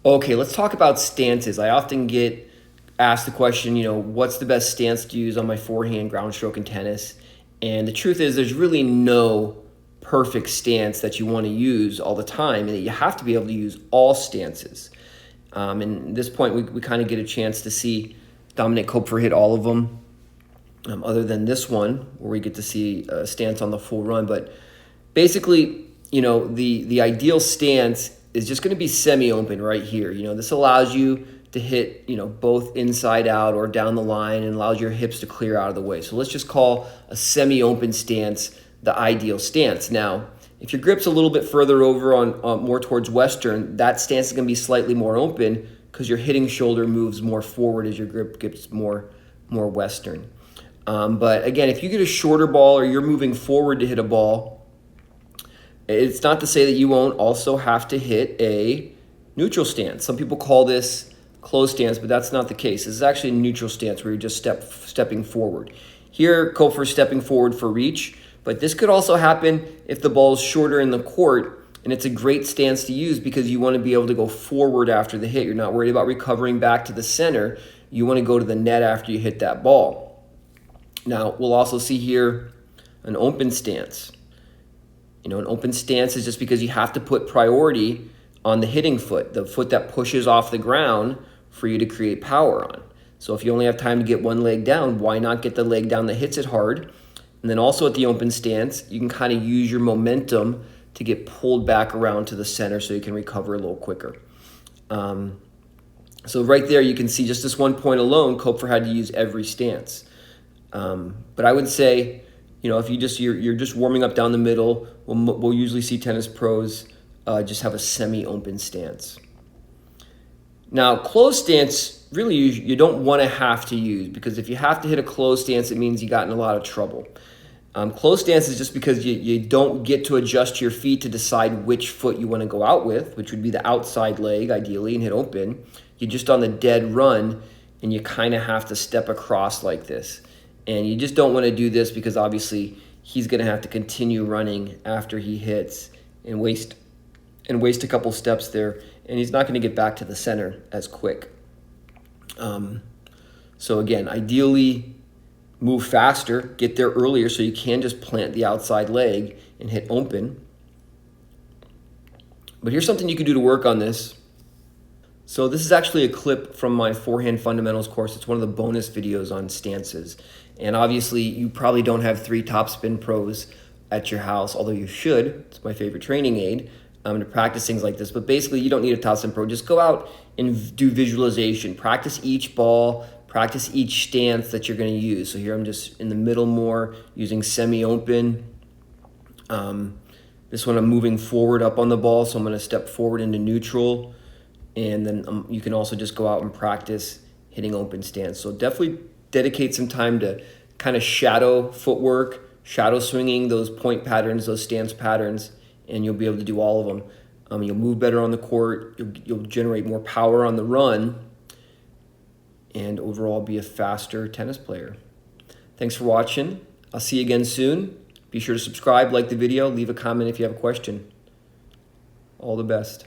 Okay, let's talk about stances. I often get asked the question, what's the best stance to use on my forehand ground stroke in tennis? And the truth is, there's really no perfect stance that you want to use all the time, and that you have to be able to use all stances. And at this point, we kind of get a chance to see Dominic Kopfer hit all of them, other than this one, where we get to see a stance on the full run. But basically, the ideal stance is just going to be semi-open right here. This allows you to hit, both inside out or down the line, and allows your hips to clear out of the way. So let's just call a semi-open stance the ideal stance. Now, if your grip's a little bit further over on more towards Western, that stance is going to be slightly more open because your hitting shoulder moves more forward as your grip gets more Western. But again, if you get a shorter ball or you're moving forward to hit a ball, it's not to say that you won't also have to hit a neutral stance. Some people call this closed stance, but that's not the case. This is actually a neutral stance where you're just stepping forward. Here, Kopfer's stepping forward for reach, but this could also happen if the ball is shorter in the court, and it's a great stance to use because you want to be able to go forward after the hit. You're not worried about recovering back to the center. You want to go to the net after you hit that ball. Now, we'll also see here an open stance. An open stance is just because you have to put priority on the hitting foot, the foot that pushes off the ground for you to create power on. So if you only have time to get one leg down, why not get the leg down that hits it hard? And then also at the open stance, you can kind of use your momentum to get pulled back around to the center so you can recover a little quicker. So right there, you can see just this one point alone, Kopfer had to use every stance. But I would say, if you're just warming up down the middle, we'll usually see tennis pros just have a semi-open stance. Now, closed stance, really you don't want to have to use, because if you have to hit a closed stance, it means you got in a lot of trouble. Closed stance is just because you don't get to adjust your feet to decide which foot you want to go out with, which would be the outside leg ideally and hit open. You're just on the dead run, and you kind of have to step across like this. And you just don't want to do this because obviously he's going to have to continue running after he hits and waste a couple steps there, and he's not going to get back to the center as quick. So again, ideally move faster, get there earlier so you can just plant the outside leg and hit open. But here's something you can do to work on this. So this is actually a clip from my Forehand Fundamentals course. It's one of the bonus videos on stances. And obviously, you probably don't have 3 topspin pros at your house, although you should. It's my favorite training aid to practice things like this. But basically, you don't need a topspin pro. Just go out and do visualization. Practice each ball. Practice each stance that you're going to use. So here I'm just in the middle more, using semi-open. This one I'm moving forward up on the ball, so I'm going to step forward into neutral. And then you can also just go out and practice hitting open stance. So definitely dedicate some time to kind of shadow footwork, shadow swinging those point patterns, those stance patterns, and you'll be able to do all of them. You'll move better on the court, you'll generate more power on the run, and overall be a faster tennis player. Thanks for watching. I'll see you again soon. Be sure to subscribe, like the video, leave a comment if you have a question. All the best.